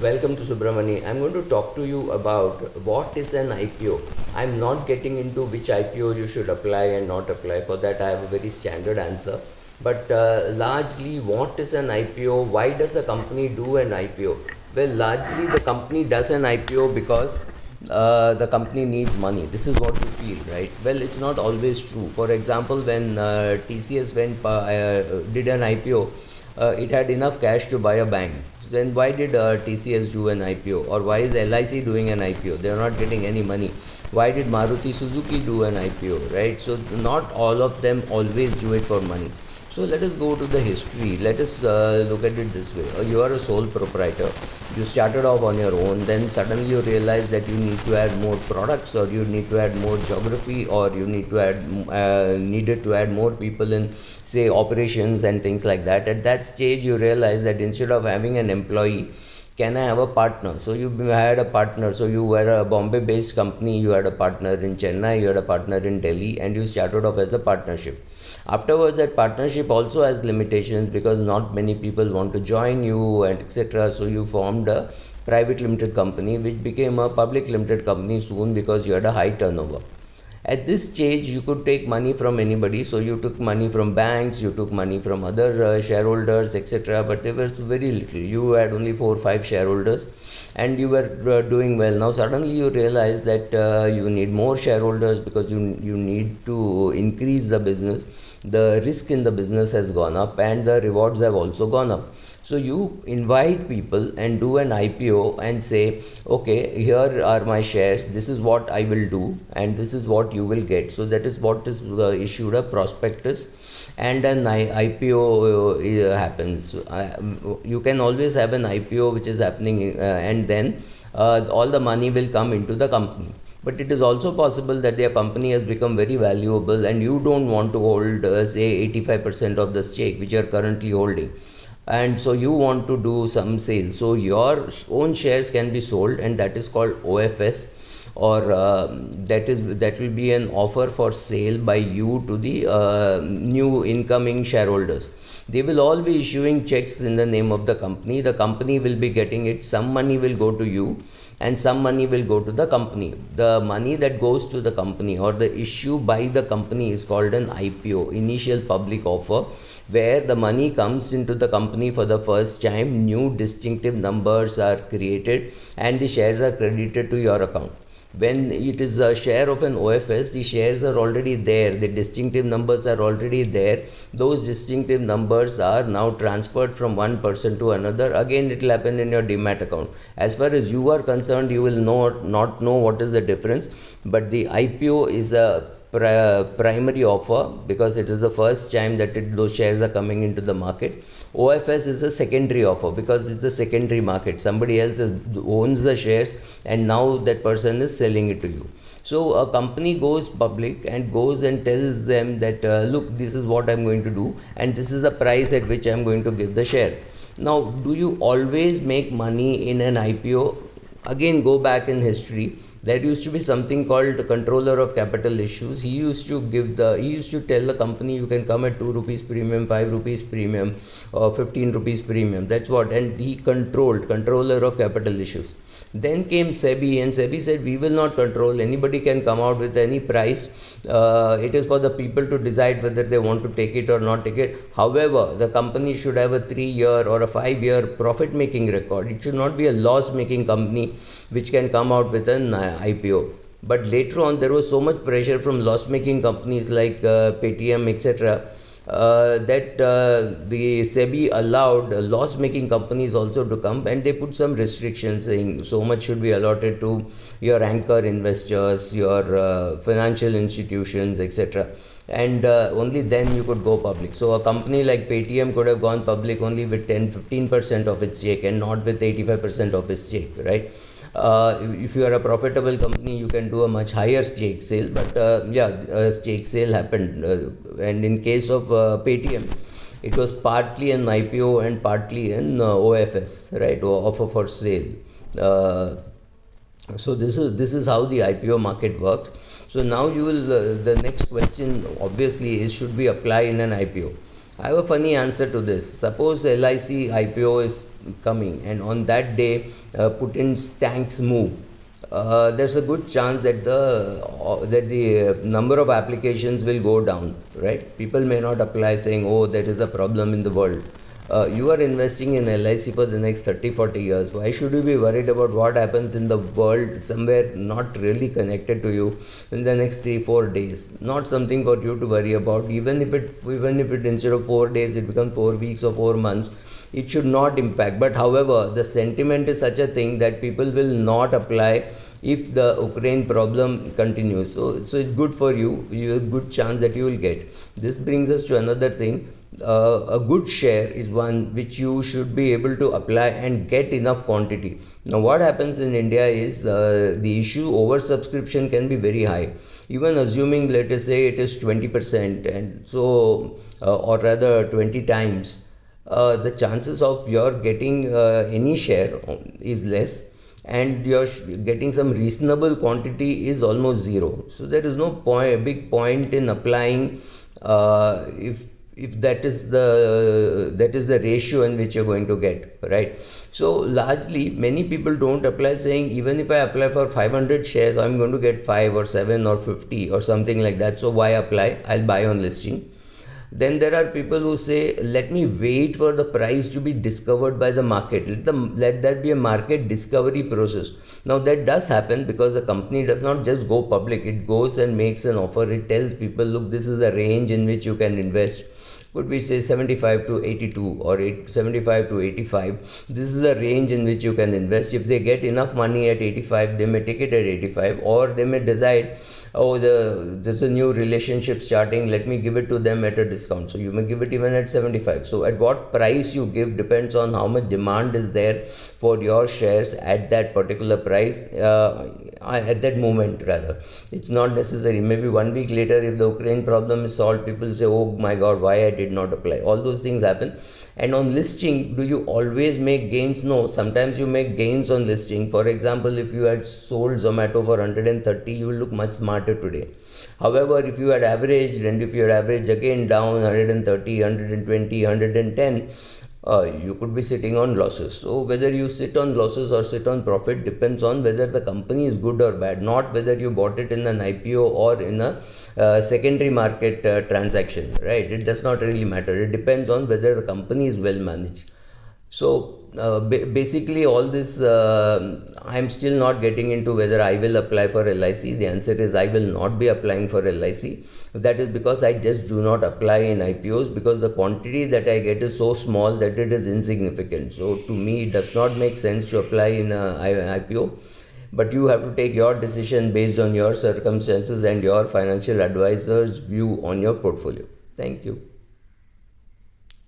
Welcome to Subramani. I'm going to talk to you about what is an IPO. I'm not getting into which IPO you should apply and not apply. For that, I have a very standard answer. But largely, what is an IPO? Why does a company do an IPO? Well, largely, the company does an IPO because the company needs money. This is what you feel, right? Well, it's not always true. For example, when TCS did an IPO, it had enough cash to buy a bank. Then why did TCS do an IPO, or why is LIC doing an IPO? They are not getting any money. Why did Maruti Suzuki do an IPO, right? So not all of them always do it for money. So let us go to the history. Let us look at it this way. You are a sole proprietor. You started off on your own. Then suddenly you realize that you need to add more products, or you need to add more geography, or you need to needed to add more people in, say, operations and things like that. At that stage, you realize that instead of having an employee, can I have a partner? So you had a partner. So you were a Bombay-based company. You had a partner in Chennai. You had a partner in Delhi, and you started off as a partnership. Afterwards, that partnership also has limitations because not many people want to join you, and etc. So you formed a private limited company, which became a public limited company soon because you had a high turnover. At this stage, you could take money from anybody. So you took money from banks, you took money from other shareholders, etc. But there was very little. You had only 4 or 5 shareholders, and you were doing well. Now suddenly you realize that you need more shareholders because you need to increase the business. The risk in the business has gone up, and the rewards have also gone up. So you invite people and do an IPO and say, okay, here are my shares, this is what I will do, and this is what you will get. So that is what is issued a prospectus, and an IPO happens. You can always have an IPO which is happening, and then all the money will come into the company. But it is also possible that their company has become very valuable and you don't want to hold, say, 85% of the stake which you are currently holding. And so you want to do some sale. So your own shares can be sold, and that is called OFS, or that will be an offer for sale by you to the new incoming shareholders. They will all be issuing checks in the name of the company. The company will be getting it. Some money will go to you, and some money will go to the company. The money that goes to the company, or the issue by the company, is called an IPO, initial public offer, where the money comes into the company for the first time. New distinctive numbers are created and the shares are credited to your account. When it is a share of an OFS, the shares are already there, the distinctive numbers are already there. Those distinctive numbers are now transferred from one person to another. Again, it will happen in your demat account. As far as you are concerned, you will not know what is the difference, but the IPO is a primary offer because it is the first time that those shares are coming into the market. OFS is a secondary offer because it's a secondary market. Somebody else owns the shares, and now that person is selling it to you. So a company goes public and goes and tells them that look, this is what I'm going to do, and this is the price at which I'm going to give the share. Now, do you always make money in an IPO? Again, go back in history. There used to be something called the controller of capital issues. He used to tell the company, you can come at 2 rupees premium, 5 rupees premium, or 15 rupees premium. That's what. And he controller of capital issues. Then came SEBI, and SEBI said, we will not control. Anybody can come out with any price. It is for the people to decide whether they want to take it or not take it. However, the company should have a 3-year or a 5-year profit making record. It should not be a loss making company which can come out with an IPO. But later on, there was so much pressure from loss making companies like Paytm, etc., that the SEBI allowed loss making companies also to come, and they put some restrictions saying so much should be allotted to your anchor investors, your financial institutions, etc., and only then you could go public. So a company like Paytm could have gone public only with 10-15% of its stake and not with 85% of its stake, right? If you are a profitable company, you can do a much higher stake sale, but a stake sale happened, and in case of Paytm, it was partly an IPO and partly an OFS, right, or offer for sale. So this is how the IPO market works. So now you will the next question obviously is, should we apply in an IPO? I have a funny answer to this. Suppose LIC IPO is coming, and on that day Putin's tanks move, there's a good chance that the number of applications will go down, right? People may not apply saying, oh, there is a problem in the world. You are investing in LIC for the next 30-40 years. Why should you be worried about what happens in the world somewhere not really connected to you in the next 3-4 days? Not something for you to worry about. Even if it instead of 4 days it becomes 4 weeks or 4 months, it should not impact. But however, the sentiment is such a thing that people will not apply if the Ukraine problem continues. So it's good for you. You have a good chance that you will get. This brings us to another thing. A good share is one which you should be able to apply and get enough quantity. Now what happens in India is the issue oversubscription can be very high. Even assuming, let us say, it is 20%, and so or rather 20 times, the chances of your getting any share is less, and you're getting some reasonable quantity is almost zero. So there is no big point in applying if that is the ratio in which you're going to get, right? So largely many people don't apply saying, even if I apply for 500 shares, I'm going to get 5 or 7 or 50 or something like that, so why apply? I'll buy on listing. Then there are people who say, let me wait for the price to be discovered by the market. Let that be a market discovery process. Now that does happen because the company does not just go public. It goes and makes an offer. It tells people, look, this is the range in which you can invest. Could we say 75 to 82 or 75 to 85? This is the range in which you can invest. If they get enough money at 85, they may take it at 85, or they may decide, oh, there's a new relationship starting, let me give it to them at a discount. So you may give it even at 75. So at what price you give depends on how much demand is there for your shares at that particular price, at that moment rather. It's not necessary. Maybe 1 week later, if the Ukraine problem is solved, people say, oh my God, why I did not apply. All those things happen. And on listing, do you always make gains? No, sometimes you make gains on listing. For example, if you had sold Zomato for 130, you will look much smarter today. However, if you had averaged, and if you had averaged again down 130, 120, 110, you could be sitting on losses. So whether you sit on losses or sit on profit depends on whether the company is good or bad, not whether you bought it in an IPO or in a secondary market transaction, right? It does not really matter. It depends on whether the company is well managed. So basically all this, I'm still not getting into whether I will apply for LIC. The answer is I will not be applying for LIC. That is because I just do not apply in IPOs, because the quantity that I get is so small that it is insignificant. So to me, it does not make sense to apply in an IPO. But you have to take your decision based on your circumstances and your financial advisor's view on your portfolio. Thank you.